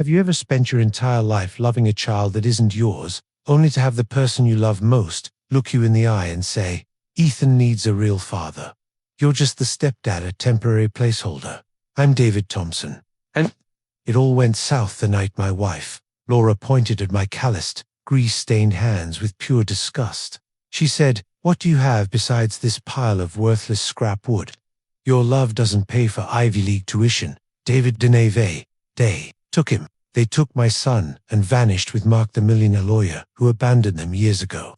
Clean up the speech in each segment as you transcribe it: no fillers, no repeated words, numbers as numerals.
Have you ever spent your entire life loving a child that isn't yours, only to have the person you love most look you in the eye and say, "Ethan needs a real father"? You're just the stepdad, a temporary placeholder. I'm David Thompson. And it all went south the night my wife, Laura, pointed at my calloused, grease-stained hands with pure disgust. She said, "What do you have besides this pile of worthless scrap wood? Your love doesn't pay for Ivy League tuition. David Deneve, they took him. They took my son and vanished with Mark the millionaire lawyer who abandoned them years ago.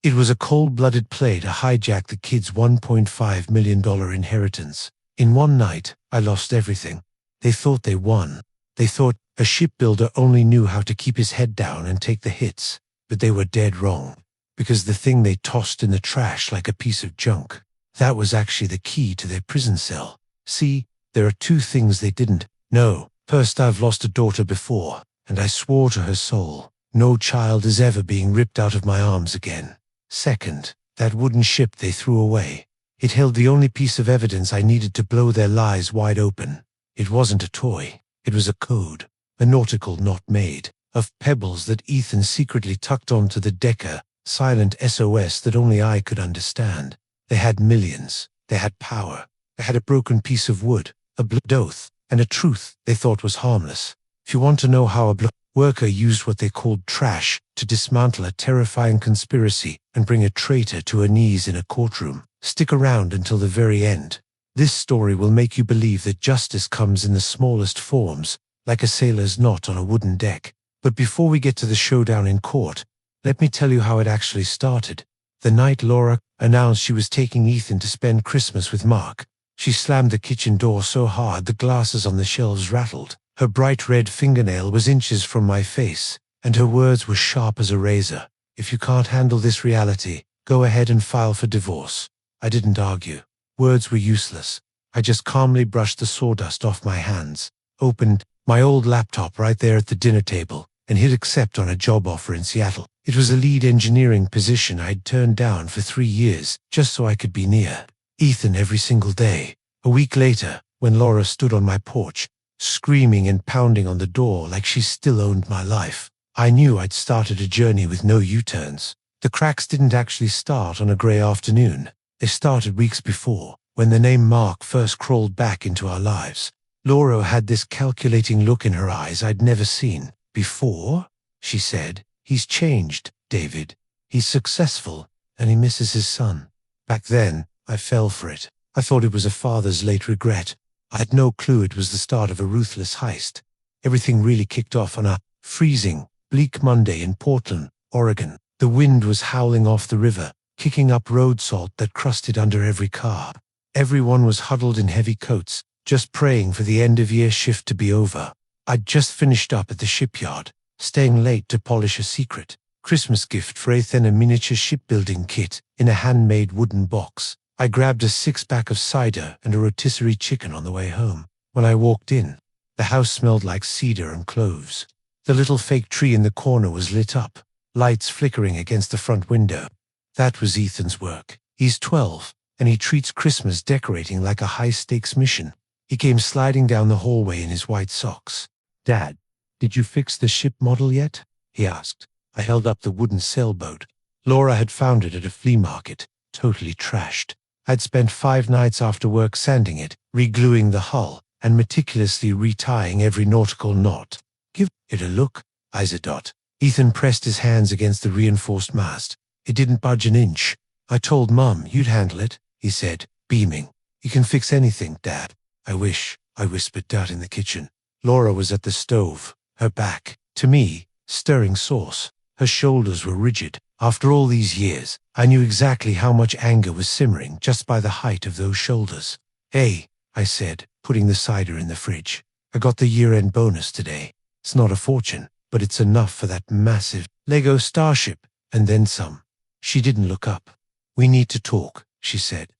It was a cold-blooded play to hijack the kid's $1.5 million inheritance. In one night, I lost everything. They thought they won. They thought a shipbuilder only knew how to keep his head down and take the hits, but they were dead wrong. Because the thing they tossed in the trash like a piece of junk, that was actually the key to their prison cell. See, there are two things they didn't know. First, I've lost a daughter before, and I swore to her soul, no child is ever being ripped out of my arms again. Second, that wooden ship they threw away. It held the only piece of evidence I needed to blow their lies wide open. It wasn't a toy. It was a code, a nautical knot made of pebbles that Ethan secretly tucked onto the Decker, silent SOS that only I could understand. They had millions. They had power. They had a broken piece of wood, a blood oath, and a truth they thought was harmless. If you want to know how a worker used what they called trash to dismantle a terrifying conspiracy and bring a traitor to her knees in a courtroom, stick around until the very end. This story will make you believe that justice comes in the smallest forms, like a sailor's knot on a wooden deck. But before we get to the showdown in court, let me tell you how it actually started. The night Laura announced she was taking Ethan to spend Christmas with Mark, she slammed the kitchen door so hard the glasses on the shelves rattled. Her bright red fingernail was inches from my face, and her words were sharp as a razor. "If you can't handle this reality, go ahead and file for divorce." I didn't argue. Words were useless. I just calmly brushed the sawdust off my hands, opened my old laptop right there at the dinner table, and hit accept on a job offer in Seattle. It was a lead engineering position I'd turned down for 3 years, just so I could be near Ethan every single day. A week later, when Laura stood on my porch, screaming and pounding on the door like she still owned my life, I knew I'd started a journey with no U-turns. The cracks didn't actually start on a gray afternoon. They started weeks before, when the name Mark first crawled back into our lives. Laura had this calculating look in her eyes I'd never seen before. She said, "He's changed, David. He's successful, and he misses his son." Back then, I fell for it. I thought it was a father's late regret. I had no clue it was the start of a ruthless heist. Everything really kicked off on a freezing, bleak Monday in Portland, Oregon. The wind was howling off the river, kicking up road salt that crusted under every car. Everyone was huddled in heavy coats, just praying for the end-of-year shift to be over. I'd just finished up at the shipyard, staying late to polish a secret Christmas gift for Ethan, a miniature shipbuilding kit in a handmade wooden box. I grabbed a 6-pack of cider and a rotisserie chicken on the way home. When I walked in, the house smelled like cedar and cloves. The little fake tree in the corner was lit up, lights flickering against the front window. That was Ethan's work. He's 12, and he treats Christmas decorating like a high-stakes mission. He came sliding down the hallway in his white socks. "Dad, did you fix the ship model yet?" he asked. I held up the wooden sailboat. Laura had found it at a flea market, totally trashed. I'd spent 5 nights after work sanding it, re-gluing the hull, and meticulously retying every nautical knot. "Give it a look, Isadot." Ethan pressed his hands against the reinforced mast. It didn't budge an inch. "I told Mum you'd handle it," he said, beaming. "You can fix anything, Dad." "I wish," I whispered out in the kitchen. Laura was at the stove, her back to me, stirring sauce. Her shoulders were rigid. After all these years, I knew exactly how much anger was simmering just by the height of those shoulders. "Hey," I said, putting the cider in the fridge. "I got the year-end bonus today. It's not a fortune, but it's enough for that massive Lego starship, and then some." She didn't look up. "We need to talk," she said.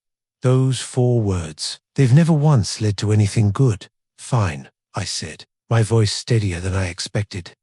Those 4 words, they've never once led to anything good. "Fine," I said, my voice steadier than I expected.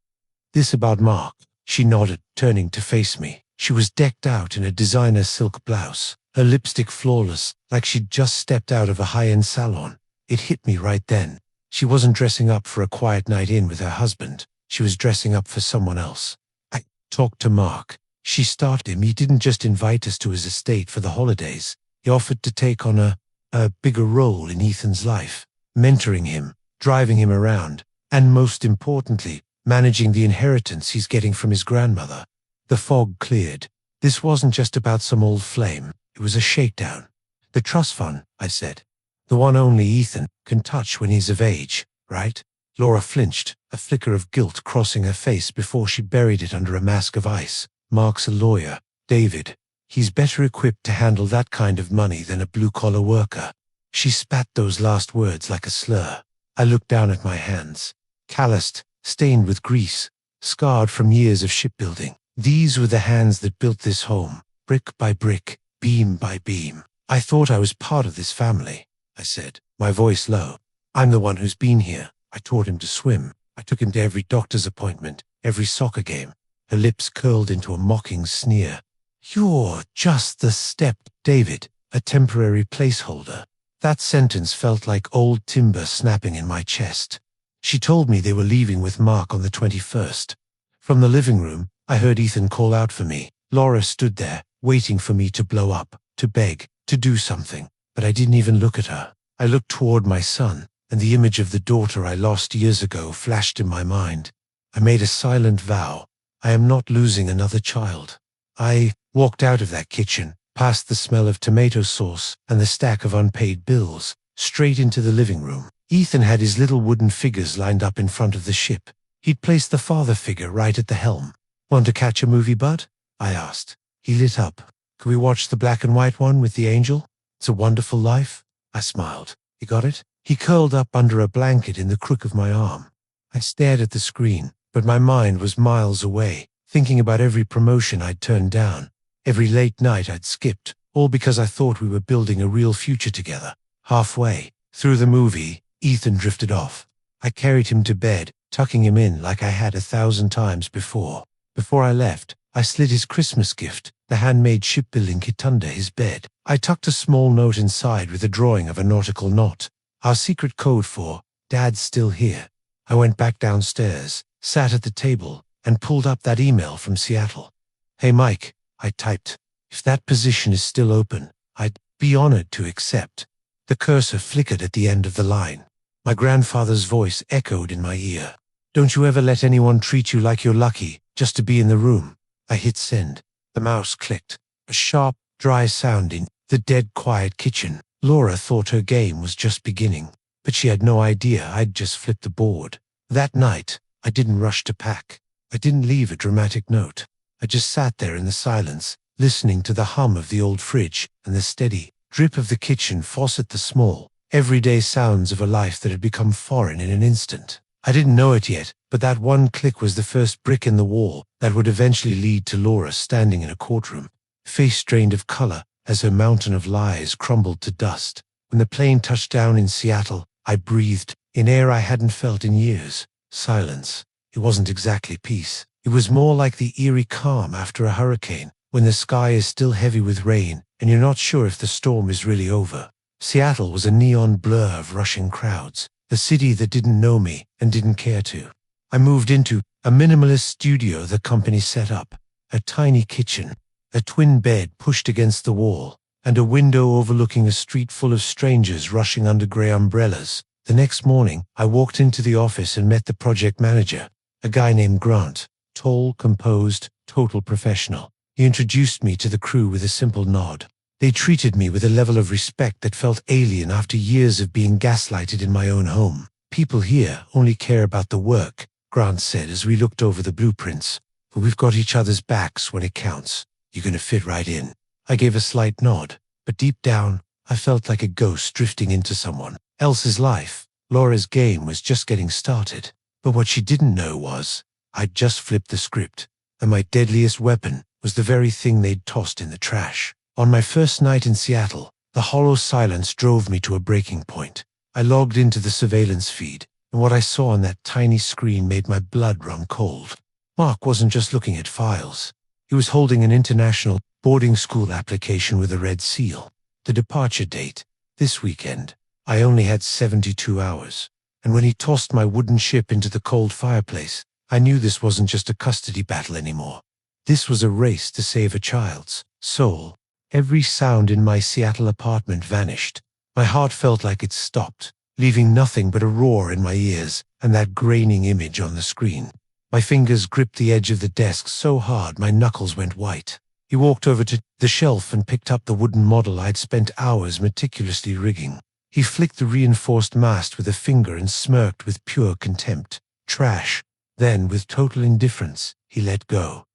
"This about Mark." She nodded, turning to face me. She was decked out in a designer silk blouse, her lipstick flawless, like she'd just stepped out of a high-end salon. It hit me right then. She wasn't dressing up for a quiet night in with her husband. She was dressing up for someone else. I talked to Mark. She started him. He didn't just invite us to his estate for the holidays. He offered to take on a bigger role in Ethan's life, mentoring him, driving him around, and most importantly, managing the inheritance he's getting from his grandmother. The fog cleared. This wasn't just about some old flame. It was a shakedown. The trust fund, I said. The one only Ethan can touch when he's of age, right? Laura flinched, a flicker of guilt crossing her face before she buried it under a mask of ice. Mark's a lawyer, David. He's better equipped to handle that kind of money than a blue-collar worker. She spat those last words like a slur. I looked down at my hands. Calloused, stained with grease, scarred from years of shipbuilding. These were the hands that built this home, brick by brick, beam by beam. I thought I was part of this family, I said, my voice low. I'm the one who's been here. I taught him to swim. I took him to every doctor's appointment, every soccer game. Her lips curled into a mocking sneer. You're just the step, David, a temporary placeholder. That sentence felt like old timber snapping in my chest. She told me they were leaving with Mark on the 21st. From the living room, I heard Ethan call out for me. Laura stood there, waiting for me to blow up, to beg, to do something. But I didn't even look at her. I looked toward my son, and the image of the daughter I lost years ago flashed in my mind. I made a silent vow. I am not losing another child. I walked out of that kitchen, past the smell of tomato sauce and the stack of unpaid bills, straight into the living room. Ethan had his little wooden figures lined up in front of the ship. He'd placed the father figure right at the helm. Want to catch a movie, bud? I asked. He lit up. Could we watch the black and white one with the angel? It's a Wonderful Life? I smiled. You got it? He curled up under a blanket in the crook of my arm. I stared at the screen, but my mind was miles away, thinking about every promotion I'd turned down, every late night I'd skipped, all because I thought we were building a real future together. Halfway through the movie, Ethan drifted off. I carried him to bed, tucking him in like I had 1,000 times before. Before I left, I slid his Christmas gift, the handmade shipbuilding kit, under his bed. I tucked a small note inside with a drawing of a nautical knot, our secret code for, Dad's still here. I went back downstairs, sat at the table, and pulled up that email from Seattle. Hey Mike, I typed. If that position is still open, I'd be honored to accept. The cursor flickered at the end of the line. My grandfather's voice echoed in my ear. Don't you ever let anyone treat you like you're lucky just to be in the room. I hit send. The mouse clicked. A sharp, dry sound in the dead quiet kitchen. Laura thought her game was just beginning, but she had no idea I'd just flipped the board. That night, I didn't rush to pack. I didn't leave a dramatic note. I just sat there in the silence, listening to the hum of the old fridge and the steady drip of the kitchen faucet, the small, everyday sounds of a life that had become foreign in an instant. I didn't know it yet, but that one click was the first brick in the wall that would eventually lead to Laura standing in a courtroom, face drained of color as her mountain of lies crumbled to dust. When the plane touched down in Seattle, I breathed in air I hadn't felt in years. Silence. It wasn't exactly peace. It was more like the eerie calm after a hurricane, when the sky is still heavy with rain and you're not sure if the storm is really over. Seattle was a neon blur of rushing crowds, the city that didn't know me and didn't care to. I moved into a minimalist studio the company set up, a tiny kitchen, a twin bed pushed against the wall, and a window overlooking a street full of strangers rushing under gray umbrellas. The next morning, I walked into the office and met the project manager, a guy named Grant, tall, composed, total professional. He introduced me to the crew with a simple nod. They treated me with a level of respect that felt alien after years of being gaslighted in my own home. People here only care about the work, Grant said as we looked over the blueprints. But we've got each other's backs when it counts. You're gonna fit right in. I gave a slight nod, but deep down, I felt like a ghost drifting into someone else's life. Laura's game was just getting started. But what she didn't know was, I'd just flipped the script, and my deadliest weapon was the very thing they'd tossed in the trash. On my first night in Seattle, the hollow silence drove me to a breaking point. I logged into the surveillance feed, and what I saw on that tiny screen made my blood run cold. Mark wasn't just looking at files. He was holding an international boarding school application with a red seal. The departure date, this weekend. I only had 72 hours. And when he tossed my wooden ship into the cold fireplace, I knew this wasn't just a custody battle anymore. This was a race to save a child's soul. Every sound in my Seattle apartment vanished. My heart felt like it stopped, leaving nothing but a roar in my ears and that graining image on the screen. My fingers gripped the edge of the desk so hard my knuckles went white. He walked over to the shelf and picked up the wooden model I'd spent hours meticulously rigging. He flicked the reinforced mast with a finger and smirked with pure contempt. Trash. Then, with total indifference, he let go.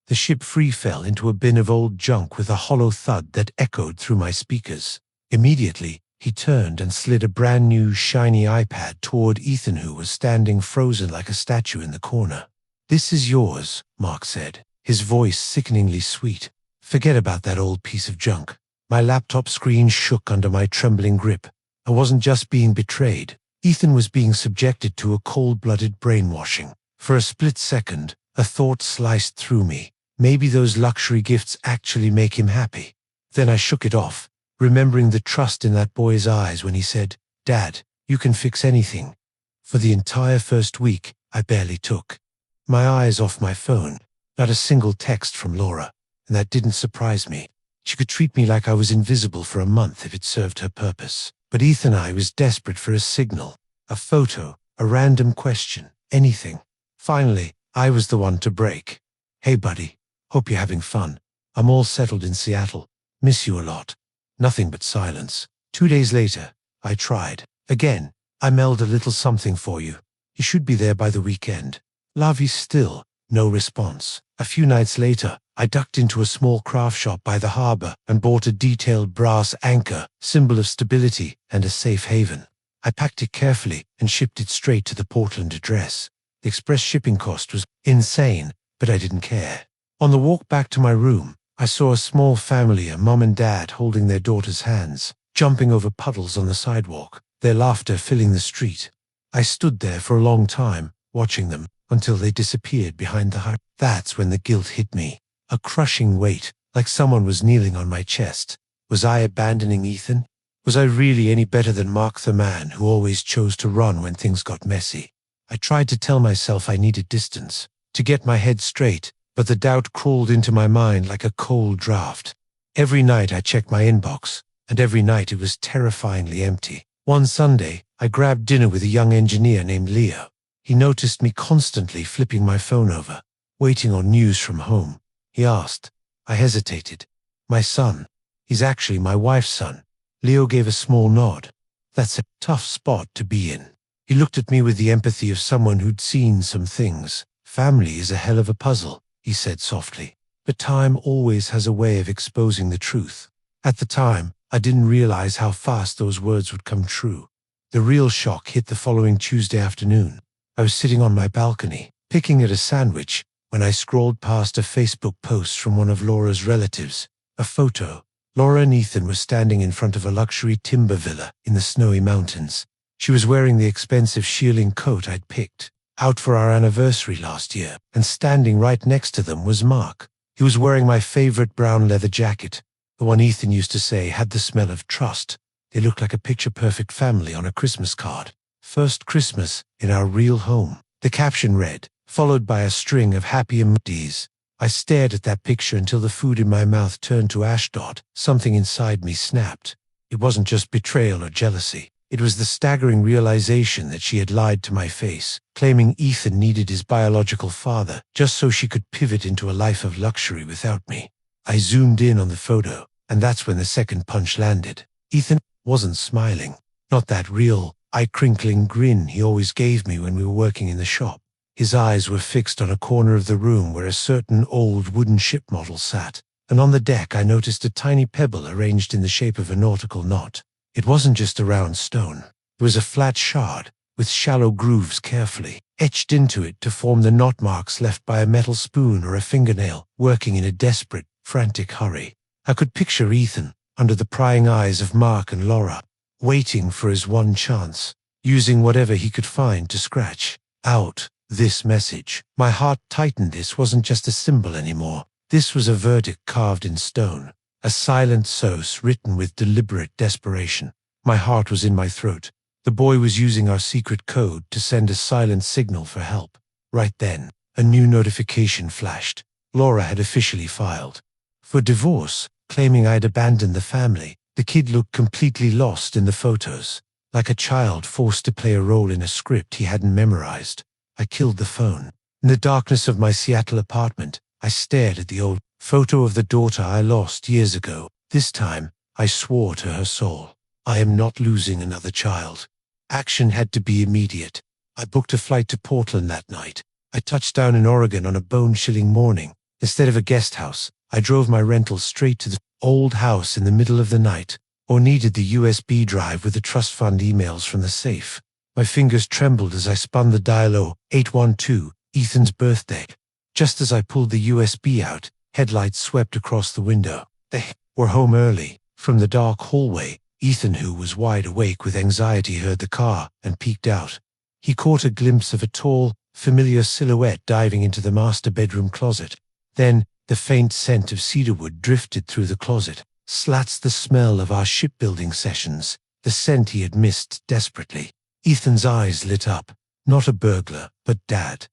The ship free fell into a bin of old junk with a hollow thud that echoed through my speakers. Immediately, he turned and slid a brand new shiny iPad toward Ethan, who was standing frozen like a statue in the corner. "This is yours," Mark said, his voice sickeningly sweet. "Forget about that old piece of junk." My laptop screen shook under my trembling grip. I wasn't just being betrayed. Ethan was being subjected to a cold-blooded brainwashing. For a split second, a thought sliced through me. Maybe those luxury gifts actually make him happy. Then I shook it off, remembering the trust in that boy's eyes when he said, "Dad, you can fix anything." For the entire first week, I barely took my eyes off my phone. Not a single text from Laura, and that didn't surprise me. She could treat me like I was invisible for a month if it served her purpose. But Ethan and I was desperate for a signal, a photo, a random question, anything. Finally, I was the one to break. "Hey buddy, hope you're having fun. I'm all settled in Seattle. Miss you a lot." Nothing but silence. 2 days later, I tried. Again, "I mailed a little something for you. You should be there by the weekend. Love you still." No response. A few nights later, I ducked into a small craft shop by the harbor and bought a detailed brass anchor, symbol of stability and a safe haven. I packed it carefully and shipped it straight to the Portland address. The express shipping cost was insane, but I didn't care. On the walk back to my room, I saw a small family, a mom and dad holding their daughter's hands, jumping over puddles on the sidewalk, their laughter filling the street. I stood there for a long time, watching them, until they disappeared behind the hut. That's when the guilt hit me. A crushing weight, like someone was kneeling on my chest. Was I abandoning Ethan? Was I really any better than Mark, the man who always chose to run when things got messy? I tried to tell myself I needed distance, to get my head straight, but the doubt crawled into my mind like a cold draft. Every night I checked my inbox, and every night it was terrifyingly empty. One Sunday, I grabbed dinner with a young engineer named Leo. He noticed me constantly flipping my phone over, waiting on news from home. He asked. I hesitated. "My son. He's actually my wife's son." Leo gave a small nod. "That's a tough spot to be in." He looked at me with the empathy of someone who'd seen some things. "Family is a hell of a puzzle," he said softly. "But time always has a way of exposing the truth." At the time, I didn't realize how fast those words would come true. The real shock hit the following Tuesday afternoon. I was sitting on my balcony, picking at a sandwich, when I scrolled past a Facebook post from one of Laura's relatives. A photo. Laura and Ethan were standing in front of a luxury timber villa in the snowy mountains. She was wearing the expensive shearling coat I'd picked out for our anniversary last year, and standing right next to them was Mark. He was wearing my favorite brown leather jacket, the one Ethan used to say had the smell of trust. They looked like a picture-perfect family on a Christmas card. "First Christmas in our real home," the caption read, followed by a string of happy emojis. I stared at that picture until the food in my mouth turned to ashdot. Something inside me snapped. It wasn't just betrayal or jealousy. It was the staggering realization that she had lied to my face, claiming Ethan needed his biological father just so she could pivot into a life of luxury without me. I zoomed in on the photo, and that's when the second punch landed. Ethan wasn't smiling. Not that real, eye-crinkling grin he always gave me when we were working in the shop. His eyes were fixed on a corner of the room where a certain old wooden ship model sat, and on the deck I noticed a tiny pebble arranged in the shape of a nautical knot. It wasn't just a round stone. It was a flat shard, with shallow grooves carefully etched into it to form the knot marks left by a metal spoon or a fingernail, working in a desperate, frantic hurry. I could picture Ethan, under the prying eyes of Mark and Laura, waiting for his one chance, using whatever he could find to scratch out this message. My heart tightened. This wasn't just a symbol anymore. This was a verdict carved in stone, a silent source written with deliberate desperation. My heart was in my throat. The boy was using our secret code to send a silent signal for help. Right then, a new notification flashed. Laura had officially filed for divorce, claiming I'd abandoned the family. The kid looked completely lost in the photos, like a child forced to play a role in a script he hadn't memorized. I killed the phone. In the darkness of my Seattle apartment, I stared at the old photo of the daughter I lost years ago. This time, I swore to her soul, I am not losing another child. Action had to be immediate. I booked a flight to Portland that night. I touched down in Oregon on a bone-chilling morning. Instead of a guest house, I drove my rental straight to the old house in the middle of the night, or needed the USB drive with the trust fund emails from the safe. My fingers trembled as I spun the dial. 812, Ethan's birthday. Just as I pulled the USB out, headlights swept across the window. They were home early. From the dark hallway, Ethan, who was wide awake with anxiety, heard the car and peeked out. He caught a glimpse of a tall, familiar silhouette diving into the master bedroom closet. Then, the faint scent of cedarwood drifted through the closet. Slats the smell of our shipbuilding sessions, the scent he had missed desperately. Ethan's eyes lit up. Not a burglar, but Dad.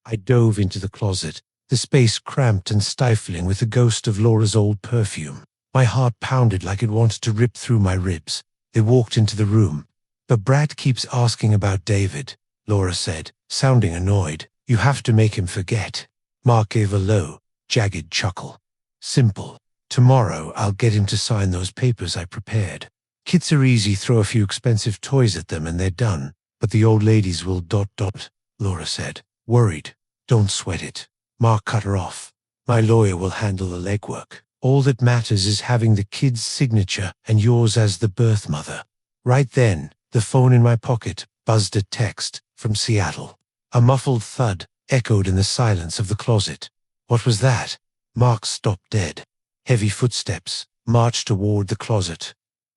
I dove into the closet, the space cramped and stifling with the ghost of Laura's old perfume. My heart pounded like it wanted to rip through my ribs. They walked into the room. "But Brad keeps asking about David," Laura said, sounding annoyed. "You have to make him forget." Mark gave a low, jagged chuckle. "Simple. Tomorrow I'll get him to sign those papers I prepared. Kids are easy, throw a few expensive toys at them and they're done. But the old ladies will ... Laura said, worried. "Don't sweat it." Mark cut her off. "My lawyer will handle the legwork. All that matters is having the kid's signature and yours as the birth mother." Right then, the phone in my pocket buzzed a text from Seattle. A muffled thud echoed in the silence of the closet. What was that? Mark stopped dead. Heavy footsteps marched toward the closet.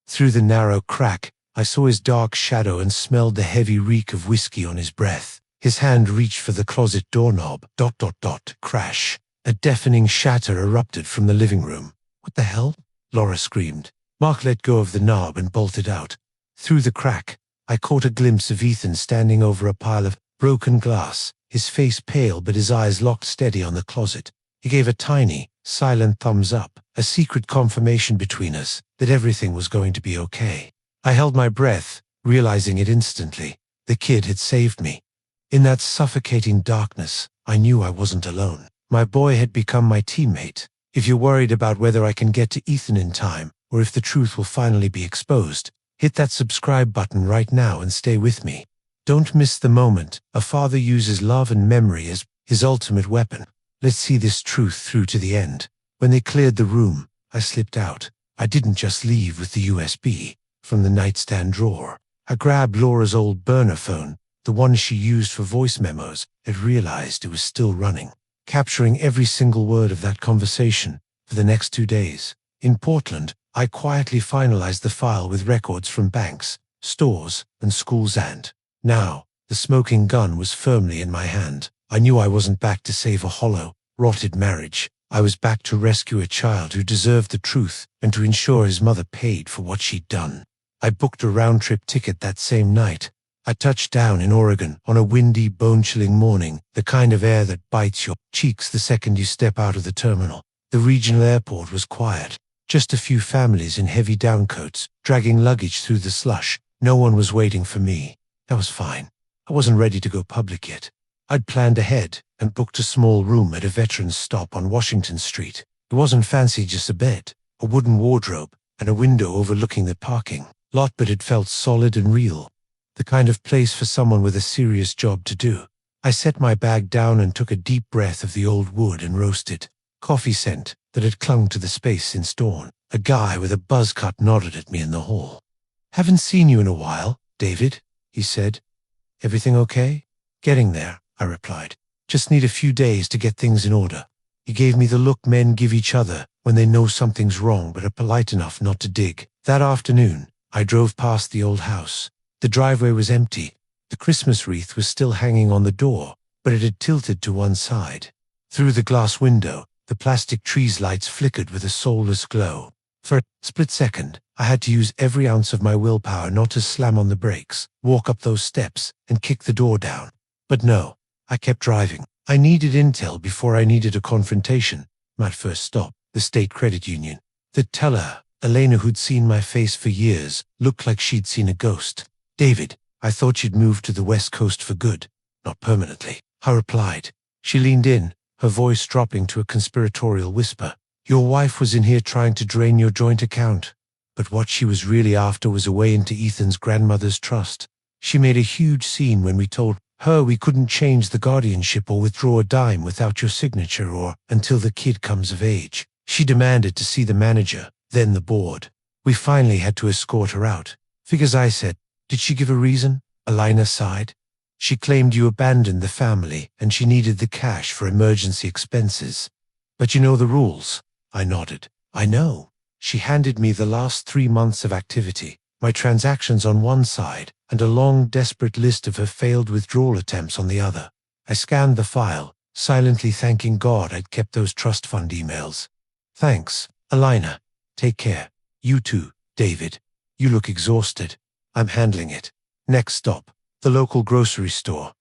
Through the narrow crack, I saw his dark shadow and smelled the heavy reek of whiskey on his breath. His hand reached for the closet doorknob. Crash. A deafening shatter erupted from the living room. "What the hell?" Laura screamed. Mark let go of the knob and bolted out. Through the crack, I caught a glimpse of Ethan standing over a pile of broken glass, his face pale but his eyes locked steady on the closet. He gave a tiny, silent thumbs up, a secret confirmation between us that everything was going to be okay. I held my breath, realizing it instantly. The kid had saved me. In that suffocating darkness, I knew I wasn't alone. My boy had become my teammate. If you're worried about whether I can get to Ethan in time, or if the truth will finally be exposed, hit that subscribe button right now and stay with me. Don't miss the moment a father uses love and memory as his ultimate weapon. Let's see this truth through to the end. When they cleared the room, I slipped out. I didn't just leave with the USB from the nightstand drawer. I grabbed Laura's old burner phone, the one she used for voice memos, and realized it was still running, capturing every single word of that conversation for the next 2 days. In Portland, I quietly finalized the file with records from banks, stores, and schools, and now, the smoking gun was firmly in my hand. I knew I wasn't back to save a hollow, rotted marriage. I was back to rescue a child who deserved the truth and to ensure his mother paid for what she'd done. I booked a round-trip ticket that same night. I touched down in Oregon on a windy, bone-chilling morning, the kind of air that bites your cheeks the second you step out of the terminal. The regional airport was quiet. Just a few families in heavy downcoats, dragging luggage through the slush. No one was waiting for me. That was fine. I wasn't ready to go public yet. I'd planned ahead and booked a small room at a veterans stop on Washington Street. It wasn't fancy, just a bed, a wooden wardrobe, and a window overlooking the parking lot, but it felt solid and real. The kind of place for someone with a serious job to do. I set my bag down and took a deep breath of the old wood and roasted coffee scent that had clung to the space since dawn. A guy with a buzz cut nodded at me in the hall. "Haven't seen you in a while, David," he said. "Everything okay?" "Getting there," I replied. "Just need a few days to get things in order." He gave me the look men give each other when they know something's wrong but are polite enough not to dig. That afternoon, I drove past the old house. The driveway was empty. The Christmas wreath was still hanging on the door, but it had tilted to one side. Through the glass window, the plastic tree's lights flickered with a soulless glow. For a split second, I had to use every ounce of my willpower not to slam on the brakes, walk up those steps, and kick the door down. But no, I kept driving. I needed intel before I needed a confrontation. My first stop, the state credit union. The teller, Elena, who'd seen my face for years, looked like she'd seen a ghost. "David, I thought you'd moved to the West Coast for good, not permanently," I replied. She leaned in, her voice dropping to a conspiratorial whisper. "Your wife was in here trying to drain your joint account. But what she was really after was a way into Ethan's grandmother's trust. She made a huge scene when we told her we couldn't change the guardianship or withdraw a dime without your signature or until the kid comes of age. She demanded to see the manager, then the board. We finally had to escort her out. Figures, I said. Did she give a reason?" Elena sighed. "She claimed you abandoned the family and she needed the cash for emergency expenses. But you know the rules." I nodded. "I know." She handed me the last 3 months of activity, my transactions on one side, and a long, desperate list of her failed withdrawal attempts on the other. I scanned the file, silently thanking God I'd kept those trust fund emails. "Thanks, Elena. Take care. You too, David. You look exhausted." "I'm handling it." Next stop, the local grocery store.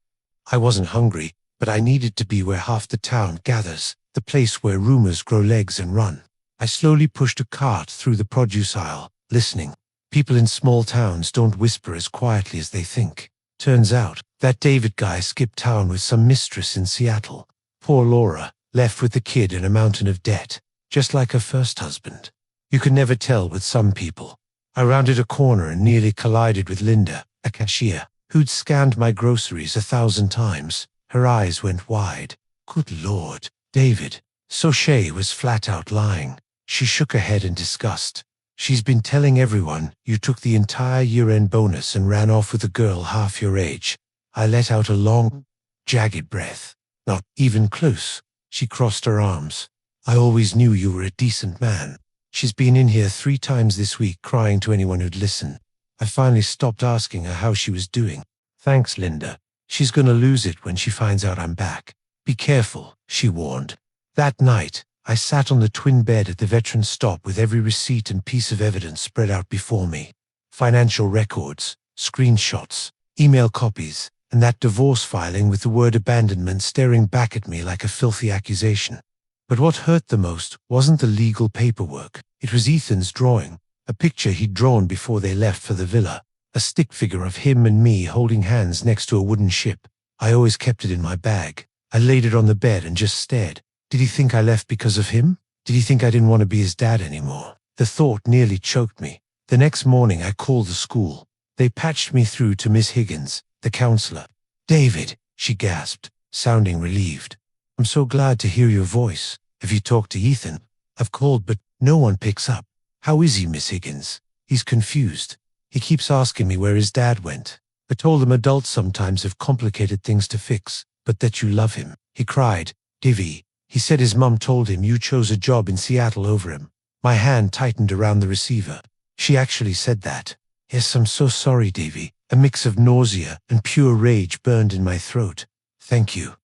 I wasn't hungry, but I needed to be where half the town gathers, the place where rumors grow legs and run. I slowly pushed a cart through the produce aisle, listening. People in small towns don't whisper as quietly as they think. Turns out, that David guy skipped town with some mistress in Seattle. Poor Laura, left with the kid and a mountain of debt, just like her first husband. You can never tell with some people. I rounded a corner and nearly collided with Linda, a cashier, who'd scanned my groceries 1,000 times. Her eyes went wide. "Good Lord, David." So Shay was flat out lying. She shook her head in disgust. "She's been telling everyone you took the entire year-end bonus and ran off with a girl half your age." I let out a long, jagged breath. "Not even close." She crossed her arms. "I always knew you were a decent man. She's been in here 3 times this week crying to anyone who'd listen." I finally stopped asking her how she was doing. "Thanks, Linda. She's gonna lose it when she finds out I'm back. Be careful," she warned. That night, I sat on the twin bed at the veteran stop with every receipt and piece of evidence spread out before me. Financial records, screenshots, email copies, and that divorce filing with the word abandonment staring back at me like a filthy accusation. But what hurt the most wasn't the legal paperwork. It was Ethan's drawing, a picture he'd drawn before they left for the villa, a stick figure of him and me holding hands next to a wooden ship. I always kept it in my bag. I laid it on the bed and just stared. Did he think I left because of him? Did he think I didn't want to be his dad anymore? The thought nearly choked me. The next morning I called the school. They patched me through to Miss Higgins, the counselor. "David," she gasped, sounding relieved. "I'm so glad to hear your voice. Have you talked to Ethan?" "I've called, but no one picks up." "How is he, Miss Higgins?" "He's confused. He keeps asking me where his dad went. I told him adults sometimes have complicated things to fix, but that you love him." He cried. "Divvy, he said his mum told him you chose a job in Seattle over him." My hand tightened around the receiver. "She actually said that." "Yes, I'm so sorry, Davy." A mix of nausea and pure rage burned in my throat. "Thank you.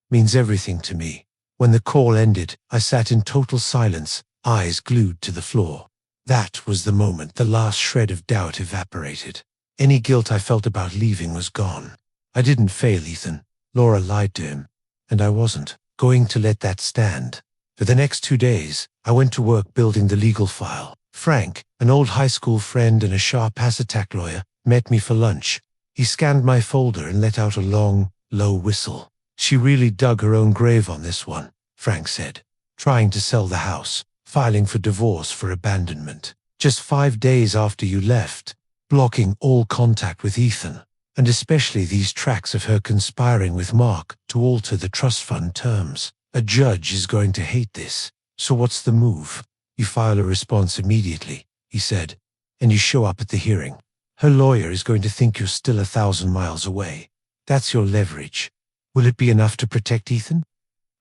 Means everything to me." When the call ended, I sat in total silence, eyes glued to the floor. That was the moment the last shred of doubt evaporated. Any guilt I felt about leaving was gone. I didn't fail Ethan. Laura lied to him, and I wasn't going to let that stand. For the next 2 days, I went to work building the legal file. Frank, an old high school friend and a sharp attack lawyer, met me for lunch. He scanned my folder and let out a long, low whistle. "She really dug her own grave on this one," Frank said. "Trying to sell the house, filing for divorce for abandonment. Just 5 days after you left, blocking all contact with Ethan, and especially these tracks of her conspiring with Mark to alter the trust fund terms. A judge is going to hate this. So what's the move? You file a response immediately," he said, "and you show up at the hearing. Her lawyer is going to think you're still 1,000 miles away. That's your leverage. Will it be enough to protect Ethan?"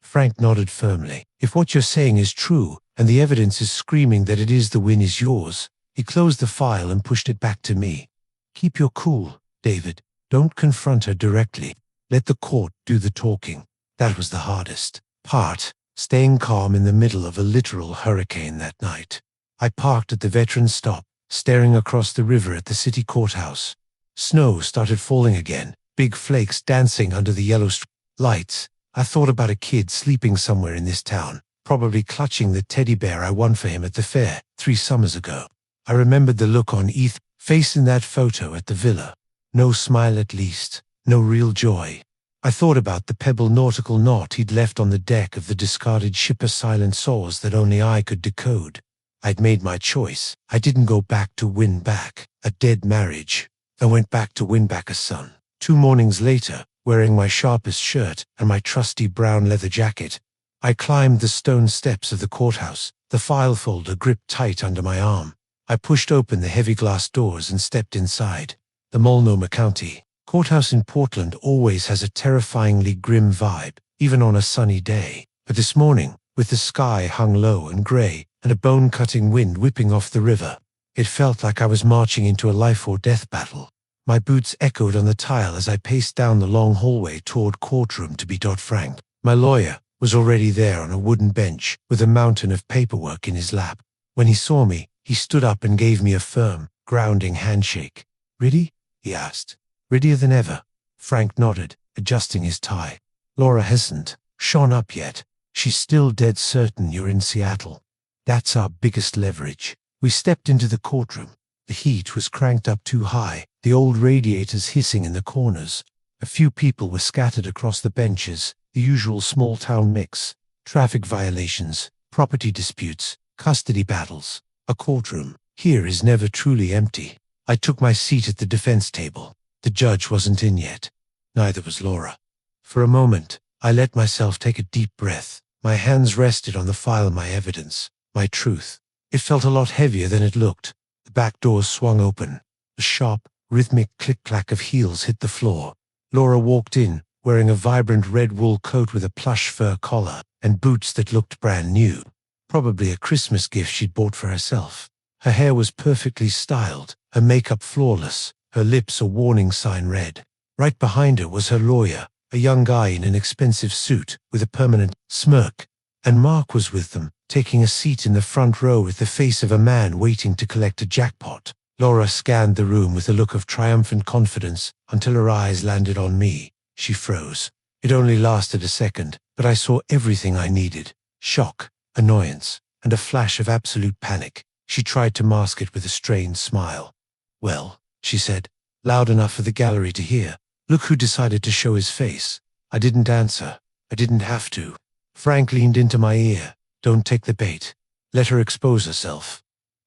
Frank nodded firmly. "If what you're saying is true, and the evidence is screaming that it is, the win is yours." He closed the file and pushed it back to me. "Keep your cool, David. Don't confront her directly. Let the court do the talking." That was the hardest part, staying calm in the middle of a literal hurricane that night. I parked at the veterans stop, staring across the river at the city courthouse. Snow started falling again, big flakes dancing under the yellow lights. I thought about a kid sleeping somewhere in this town, probably clutching the teddy bear I won for him at the fair 3 summers ago. I remembered the look on Ethan's face in that photo at the villa. No smile, at least, no real joy. I thought about the pebble nautical knot he'd left on the deck of the discarded ship, a silent source that only I could decode. I'd made my choice. I didn't go back to win back a dead marriage. I went back to win back a son. 2 mornings later, wearing my sharpest shirt and my trusty brown leather jacket, I climbed the stone steps of the courthouse, the file folder gripped tight under my arm. I pushed open the heavy glass doors and stepped inside. The Multnomah County Courthouse in Portland always has a terrifyingly grim vibe, even on a sunny day. But this morning, with the sky hung low and gray and a bone-cutting wind whipping off the river, it felt like I was marching into a life-or-death battle. My boots echoed on the tile as I paced down the long hallway toward courtroom to be Frank. My lawyer was already there on a wooden bench with a mountain of paperwork in his lap. When he saw me, he stood up and gave me a firm, grounding handshake. "Ready?" he asked. "Readier than ever." Frank nodded, adjusting his tie. "Laura hasn't shone up yet. She's still dead certain you're in Seattle. That's our biggest leverage." We stepped into the courtroom. The heat was cranked up too high, the old radiators hissing in the corners. A few people were scattered across the benches, the usual small-town mix. Traffic violations, property disputes, custody battles. A courtroom here is never truly empty. I took my seat at the defense table. The judge wasn't in yet. Neither was Laura. For a moment, I let myself take a deep breath. My hands rested on the file, my evidence, my truth. It felt a lot heavier than it looked. The back doors swung open. A sharp, rhythmic click-clack of heels hit the floor. Laura walked in, wearing a vibrant red wool coat with a plush fur collar and boots that looked brand new. Probably a Christmas gift she'd bought for herself. Her hair was perfectly styled, her makeup flawless, her lips a warning sign red. Right behind her was her lawyer, a young guy in an expensive suit with a permanent smirk. And Mark was with them, taking a seat in the front row with the face of a man waiting to collect a jackpot. Laura scanned the room with a look of triumphant confidence until her eyes landed on me. She froze. It only lasted a second, but I saw everything I needed. Shock, annoyance, and a flash of absolute panic. She tried to mask it with a strained smile. "Well," she said, loud enough for the gallery to hear. "Look who decided to show his face." I didn't answer. I didn't have to. Frank leaned into my ear. "Don't take the bait. Let her expose herself."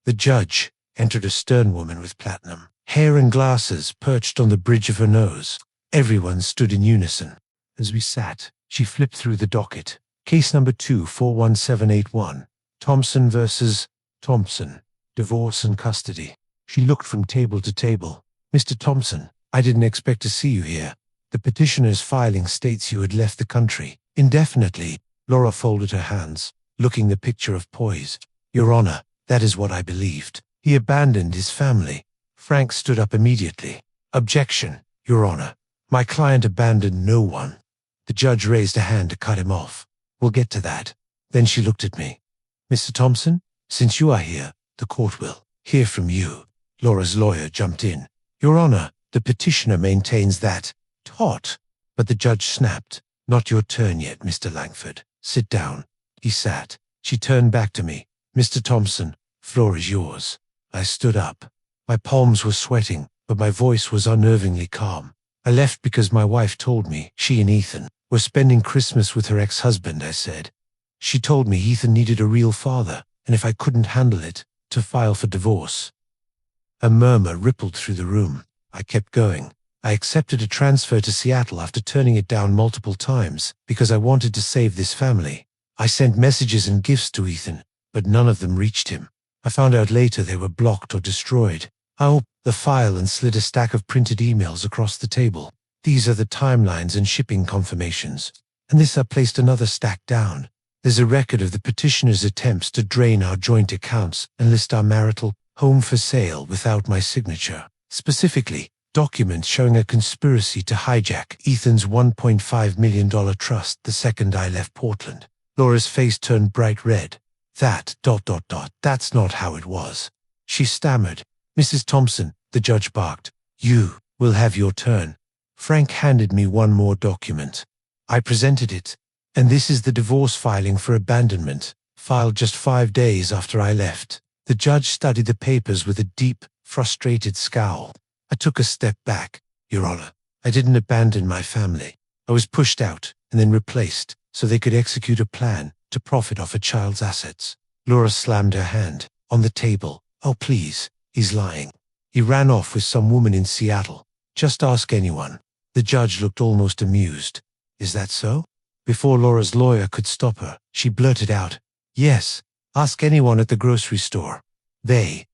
The judge entered, a stern woman with platinum hair and glasses perched on the bridge of her nose. Everyone stood in unison. As we sat, she flipped through the docket. Case number 241781. Thompson versus Thompson. Divorce and custody. She looked from table to table. "Mr. Thompson, I didn't expect to see you here. The petitioner's filing states you had left the country indefinitely." Laura folded her hands, looking the picture of poise. "Your Honor, that is what I believed. He abandoned his family." Frank stood up immediately. "Objection, Your Honor. My client abandoned no one." The judge raised a hand to cut him off. "We'll get to that." Then she looked at me. "Mr. Thompson, since you are here, the court will hear from you." Laura's lawyer jumped in. "Your Honor, the petitioner maintains that." "Tot." But the judge snapped. "Not your turn yet, Mr. Langford. Sit down." He sat. She turned back to me. "Mr. Thompson, floor is yours." I stood up. My palms were sweating, but my voice was unnervingly calm. "I left because my wife told me she and Ethan were spending Christmas with her ex-husband," I said. "She told me Ethan needed a real father, and if I couldn't handle it, to file for divorce." A murmur rippled through the room. I kept going. "I accepted a transfer to Seattle after turning it down multiple times because I wanted to save this family. I sent messages and gifts to Ethan, but none of them reached him. I found out later they were blocked or destroyed." I opened the file and slid a stack of printed emails across the table. "These are the timelines and shipping confirmations." And this I placed another stack down. "There's a record of the petitioner's attempts to drain our joint accounts and list our marital home for sale without my signature. Specifically, documents showing a conspiracy to hijack Ethan's $1.5 million trust the second I left Portland." Laura's face turned bright red. That's not how it was. She stammered. Mrs. Thompson, the judge barked. You will have your turn. Frank handed me one more document. I presented it. And this is the divorce filing for abandonment, filed just 5 days after I left. The judge studied the papers with a deep, frustrated scowl. I took a step back. Your Honor, I didn't abandon my family. I was pushed out and then replaced so they could execute a plan to profit off a child's assets. Laura slammed her hand on the table. Oh, please, he's lying. He ran off with some woman in Seattle. Just ask anyone. The judge looked almost amused. Is that so? Before Laura's lawyer could stop her, she blurted out, yes, ask anyone at the grocery store. They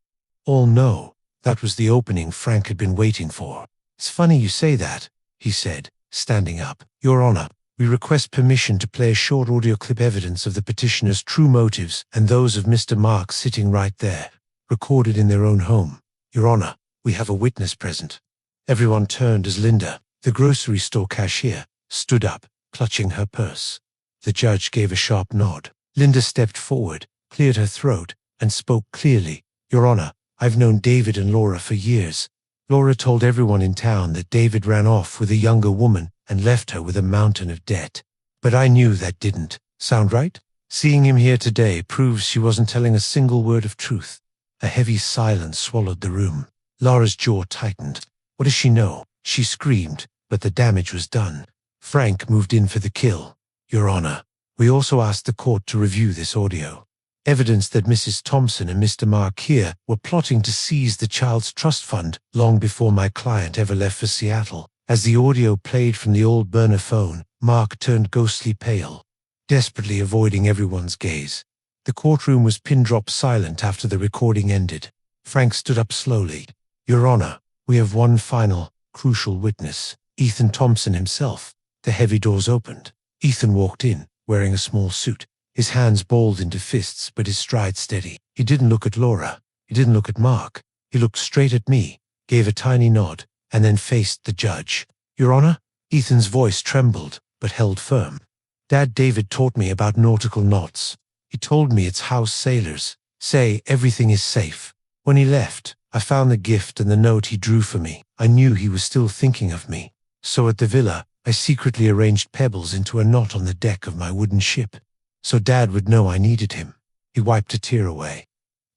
all know. That was the opening Frank had been waiting for. It's funny you say that, he said, standing up. Your Honor, we request permission to play a short audio clip evidence of the petitioner's true motives and those of Mr. Mark sitting right there, recorded in their own home. Your Honor, we have a witness present. Everyone turned as Linda, the grocery store cashier, stood up, clutching her purse. The judge gave a sharp nod. Linda stepped forward, cleared her throat, and spoke clearly. Your Honor, I've known David and Laura for years. Laura told everyone in town that David ran off with a younger woman and left her with a mountain of debt. But I knew that didn't sound right. Seeing him here today proves she wasn't telling a single word of truth. A heavy silence swallowed the room. Laura's jaw tightened. What does she know? She screamed, but the damage was done. Frank moved in for the kill. Your Honor, we also asked the court to review this audio. Evidence that Mrs. Thompson and Mr. Mark here were plotting to seize the child's trust fund long before my client ever left for Seattle. As the audio played from the old burner phone, Mark turned ghostly pale, desperately avoiding everyone's gaze. The courtroom was pin-drop silent after the recording ended. Frank stood up slowly. Your Honor, we have one final, crucial witness, Ethan Thompson himself. The heavy doors opened. Ethan walked in, wearing a small suit. His hands balled into fists, but his stride steady. He didn't look at Laura. He didn't look at Mark. He looked straight at me, gave a tiny nod, and then faced the judge. Your Honor? Ethan's voice trembled, but held firm. Dad David taught me about nautical knots. He told me it's how sailors say everything is safe. When he left, I found the gift and the note he drew for me. I knew he was still thinking of me. So at the villa, I secretly arranged pebbles into a knot on the deck of my wooden ship, so Dad would know I needed him. He wiped a tear away.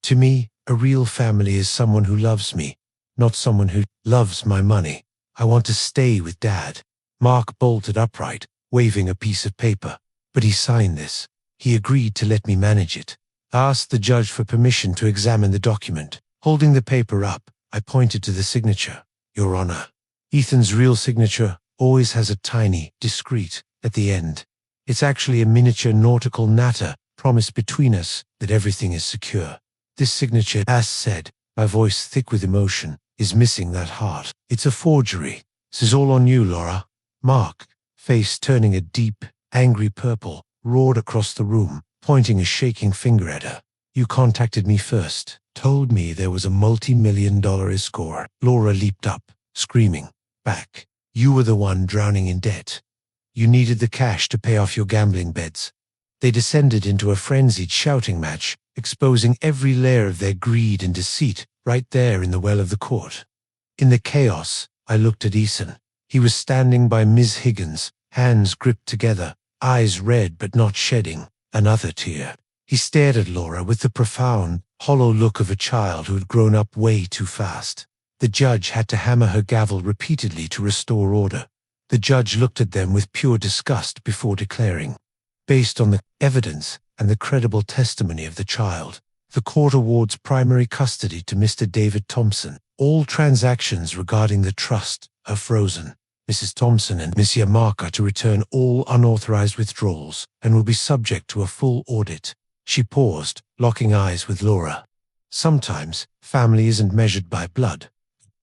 To me, a real family is someone who loves me, not someone who loves my money. I want to stay with Dad. Mark bolted upright, waving a piece of paper. But he signed this. He agreed to let me manage it. I asked the judge for permission to examine the document. Holding the paper up, I pointed to the signature. Your Honor, Ethan's real signature always has a tiny, discreet, at the end. It's actually a miniature nautical natter, promise between us that everything is secure. This signature, as said, my voice thick with emotion, is missing that heart. It's a forgery. This is all on you, Laura. Mark, face turning a deep, angry purple, roared across the room, pointing a shaking finger at her. You contacted me first, told me there was a multi-million-dollar score. Laura leaped up, screaming, back. You were the one drowning in debt. You needed the cash to pay off your gambling bets. They descended into a frenzied shouting match, exposing every layer of their greed and deceit right there in the well of the court. In the chaos, I looked at Ethan. He was standing by Ms. Higgins, hands gripped together, eyes red but not shedding another tear. He stared at Laura with the profound, hollow look of a child who had grown up way too fast. The judge had to hammer her gavel repeatedly to restore order. The judge looked at them with pure disgust before declaring, based on the evidence and the credible testimony of the child, the court awards primary custody to Mr. David Thompson. All transactions regarding the trust are frozen. Mrs. Thompson and Monsieur Mark are to return all unauthorized withdrawals and will be subject to a full audit. She paused, locking eyes with Laura. Sometimes, family isn't measured by blood,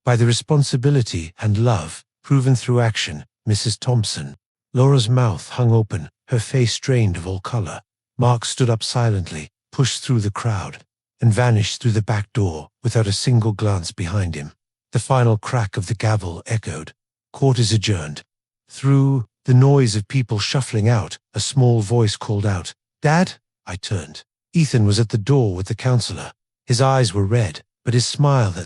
by the responsibility and love proven through action, Mrs. Thompson. Laura's mouth hung open, her face drained of all color. Mark stood up silently, pushed through the crowd, and vanished through the back door without a single glance behind him. The final crack of the gavel echoed. Court is adjourned. Through the noise of people shuffling out, a small voice called out, "Dad?" I turned. Ethan was at the door with the counselor. His eyes were red, but that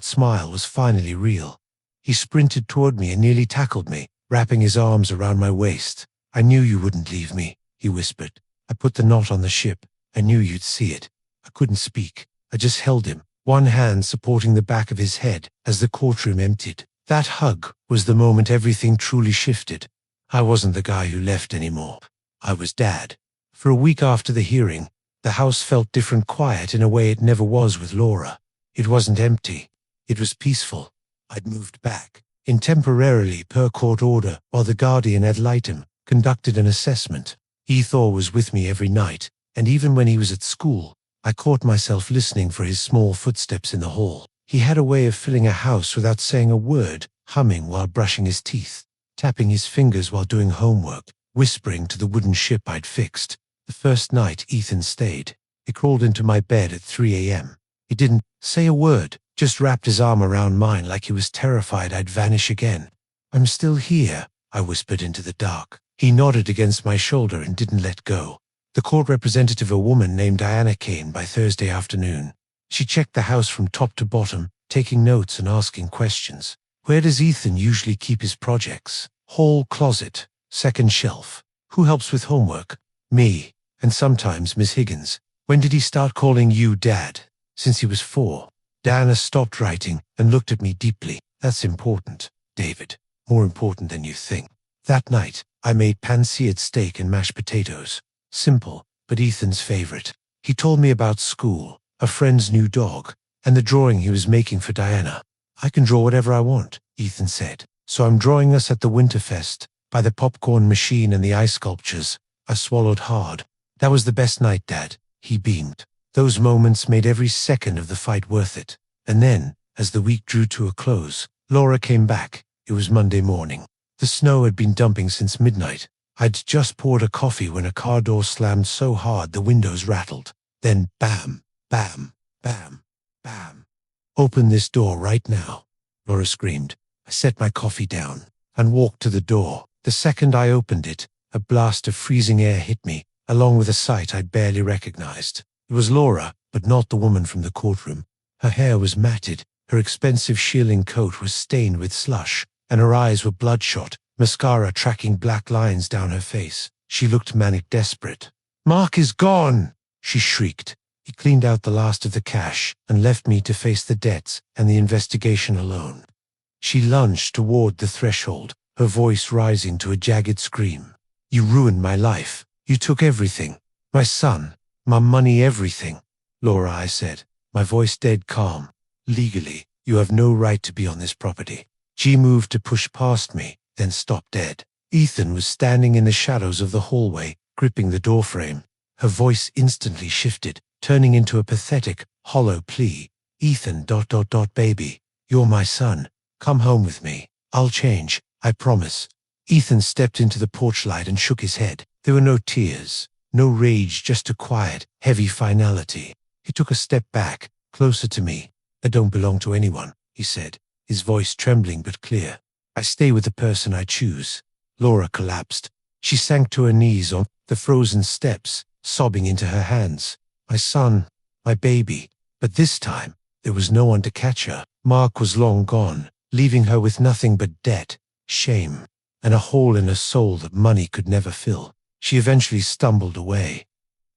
smile was finally real. He sprinted toward me and nearly tackled me, wrapping his arms around my waist. "I knew you wouldn't leave me," he whispered. "I put the knot on the ship. I knew you'd see it." I couldn't speak. I just held him, one hand supporting the back of his head as the courtroom emptied. That hug was the moment everything truly shifted. I wasn't the guy who left anymore. I was Dad. For a week after the hearing, the house felt different, quiet in a way it never was with Laura. It wasn't empty. It was peaceful. I'd moved back, in temporarily per court order, while the guardian ad litem conducted an assessment. Ethor was with me every night, and even when he was at school, I caught myself listening for his small footsteps in the hall. He had a way of filling a house without saying a word, humming while brushing his teeth, tapping his fingers while doing homework, whispering to the wooden ship I'd fixed. The first night Ethan stayed, he crawled into my bed at 3 a.m. He didn't say a word, just wrapped his arm around mine like he was terrified I'd vanish again. "I'm still here," I whispered into the dark. He nodded against my shoulder and didn't let go. The court representative, a woman named Diana, came by Thursday afternoon. She checked the house from top to bottom, taking notes and asking questions. "Where does Ethan usually keep his projects?" "Hall closet, second shelf." "Who helps with homework?" "Me, and sometimes Miss Higgins." "When did he start calling you Dad?" "Since he was 4. Diana stopped writing and looked at me deeply. "That's important, David. More important than you think." That night, I made pan-seared steak and mashed potatoes. Simple, but Ethan's favorite. He told me about school, a friend's new dog, and the drawing he was making for Diana. "I can draw whatever I want," Ethan said. "So I'm drawing us at the Winterfest, by the popcorn machine and the ice sculptures." I swallowed hard. "That was the best night, Dad," he beamed. "Those moments made every second of the fight worth it." And then, as the week drew to a close, Laura came back. It was Monday morning. The snow had been dumping since midnight. I'd just poured a coffee when a car door slammed so hard the windows rattled. Then bam, bam, bam, bam. "Open this door right now," Laura screamed. I set my coffee down and walked to the door. The second I opened it, a blast of freezing air hit me, along with a sight I'd barely recognized. It was Laura, but not the woman from the courtroom. Her hair was matted, her expensive shearling coat was stained with slush, and her eyes were bloodshot, mascara tracking black lines down her face. She looked manic desperate. "Mark is gone!" she shrieked. He cleaned out the last of the cash and left me to face the debts and the investigation alone. She lunged toward the threshold, her voice rising to a jagged scream. "You ruined my life. You took everything. My son, my money, everything." "Laura," I said, my voice dead calm. "Legally, you have no right to be on this property." She moved to push past me, then stopped dead. Ethan was standing in the shadows of the hallway, gripping the doorframe. Her voice instantly shifted, turning into a pathetic, hollow plea. "Ethan, baby, you're my son. Come home with me. I'll change, I promise." Ethan stepped into the porch light and shook his head. There were no tears, no rage, just a quiet, heavy finality. He took a step back, closer to me. "I don't belong to anyone," he said, his voice trembling but clear. "I stay with the person I choose." Laura collapsed. She sank to her knees on the frozen steps, sobbing into her hands. "My son, my baby." But this time, there was no one to catch her. Mark was long gone, leaving her with nothing but debt, shame, and a hole in her soul that money could never fill. She eventually stumbled away,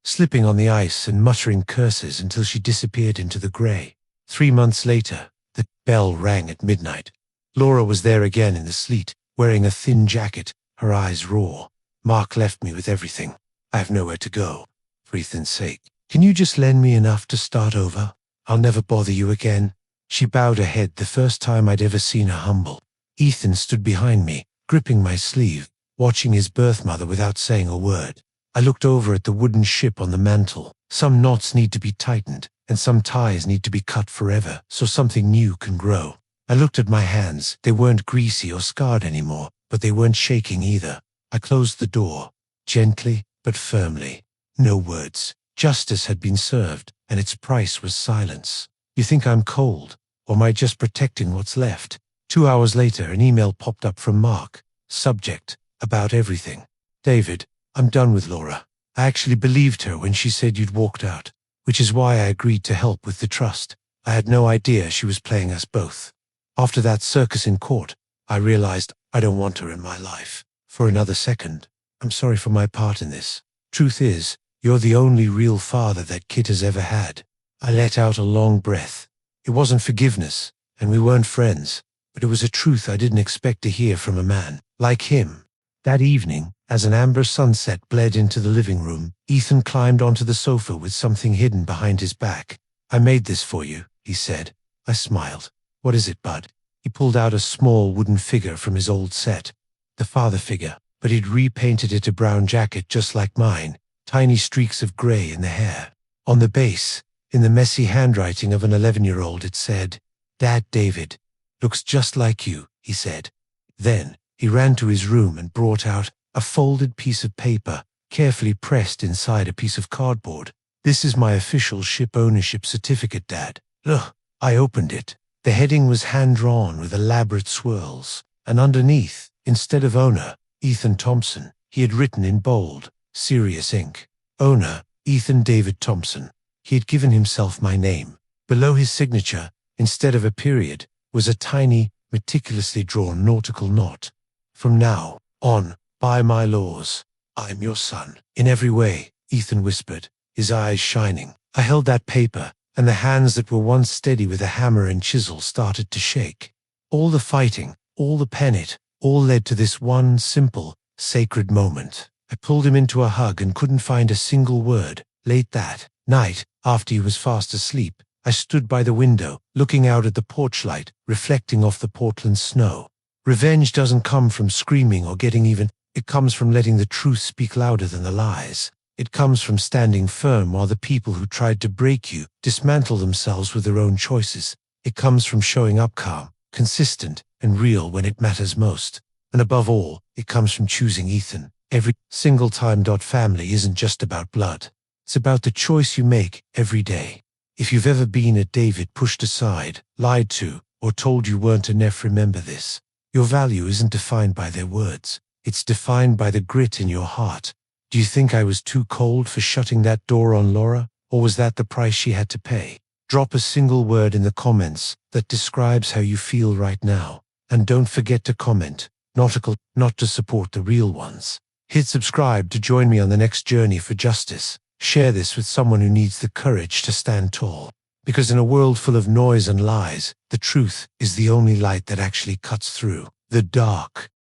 slipping on the ice and muttering curses until she disappeared into the gray. 3 months later, the bell rang at midnight. Laura was there again in the sleet, wearing a thin jacket, her eyes raw. "Mark left me with everything. I have nowhere to go. For Ethan's sake, can you just lend me enough to start over? I'll never bother you again." She bowed her head, the first time I'd ever seen her humble. Ethan stood behind me, gripping my sleeve, watching his birth mother without saying a word. I looked over at the wooden ship on the mantel. Some knots need to be tightened, and some ties need to be cut forever so something new can grow. I looked at my hands. They weren't greasy or scarred anymore, but they weren't shaking either. I closed the door, gently but firmly. No words. Justice had been served, and its price was silence. You think I'm cold, or am I just protecting what's left? 2 hours later, an email popped up from Mark. Subject: about everything. "David, I'm done with Laura. I actually believed her when she said you'd walked out. which is why I agreed to help with the trust. I had no idea she was playing us both. After that circus in court, I realized I don't want her in my life for another second. I'm sorry for my part in this. Truth is, you're the only real father that kid has ever had. I let out a long breath. It wasn't forgiveness, and we weren't friends, but it was a truth I didn't expect to hear from a man like him. That evening, as an amber sunset bled into the living room, Ethan climbed onto the sofa with something hidden behind his back. "I made this for you," he said. I smiled. "What is it, bud?" He pulled out a small wooden figure from his old set. The father figure, but he'd repainted it a brown jacket just like mine, tiny streaks of gray in the hair. On the base, in the messy handwriting of an 11-year-old, it said, "Dad David. Looks just like you," he said. Then, he ran to his room and brought out a folded piece of paper, carefully pressed inside a piece of cardboard. "This is my official ship ownership certificate, Dad." Ugh. I opened it. The heading was hand-drawn with elaborate swirls, and underneath, instead of owner, Ethan Thompson, he had written in bold, serious ink, "Owner, Ethan David Thompson." He had given himself my name. Below his signature, instead of a period, was a tiny, meticulously drawn nautical knot. "From now on, by my laws, I'm your son. In every way," Ethan whispered, his eyes shining. I held that paper, and the hands that were once steady with a hammer and chisel started to shake. All the fighting, all the panic, all led to this one simple, sacred moment. I pulled him into a hug and couldn't find a single word. Late that night, after he was fast asleep, I stood by the window, looking out at the porch light, reflecting off the Portland snow. Revenge doesn't come from screaming or getting even. It comes from letting the truth speak louder than the lies. It comes from standing firm while the people who tried to break you dismantle themselves with their own choices. It comes from showing up calm, consistent, and real when it matters most. And above all, it comes from choosing Ethan every single time. Family isn't just about blood. It's about the choice you make every day. If you've ever been a David pushed aside, lied to, or told you weren't enough, remember this. Your value isn't defined by their words. It's defined by the grit in your heart. Do you think I was too cold for shutting that door on Laura, or was that the price she had to pay? Drop a single word in the comments that describes how you feel right now. And don't forget to comment, not to support the real ones. Hit subscribe to join me on the next journey for justice. Share this with someone who needs the courage to stand tall. Because in a world full of noise and lies, the truth is the only light that actually cuts through the dark.